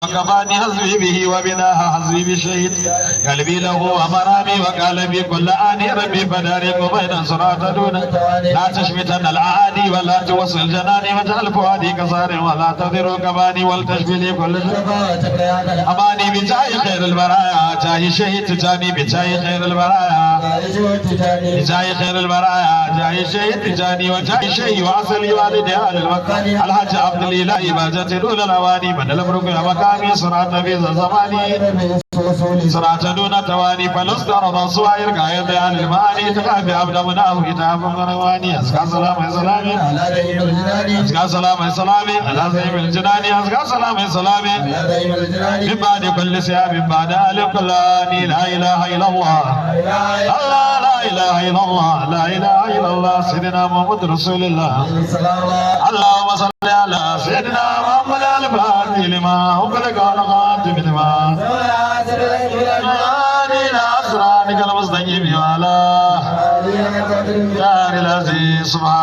فكفاني حزبي به وبناها حزبي بالشهيد قلبي له ومرامي وقال بي كل آني ربي فدارك بين صراط دون لا تشمتن الأعادي ولا توصل جناني واجعل فؤادي كصار ولا تضر كباني ولتشبلي كل أماني بجاي خير البرايا جاي شهيد تجاني بجاي خير البرايا بجاي خير البرايا جاي شهيد تجاني وجاي شهي وأصلي والدي أهل المكان الحاج عبد الإله باجة دون الأواني من الأمرك يا مكاني صراط في زماني صراط دون تواني فلست رضا صوائر قايد أهل المعاني تخافي عبد مناه كتاب مرواني أزكى سلام سلامي أزكى سلام سلامي على زيم الجناني أزكى سلام سلامي من بعد كل سياب من بعد ألف كلاني لا إله إلا الله الله لا إله إلا الله لا إله إلا الله سيدنا محمد رسول الله اللهم صل على سيدنا محمد الفاتح لما أغلق والخاتم لما أسرارك المستجيب وعلى دار العزيز سبحانه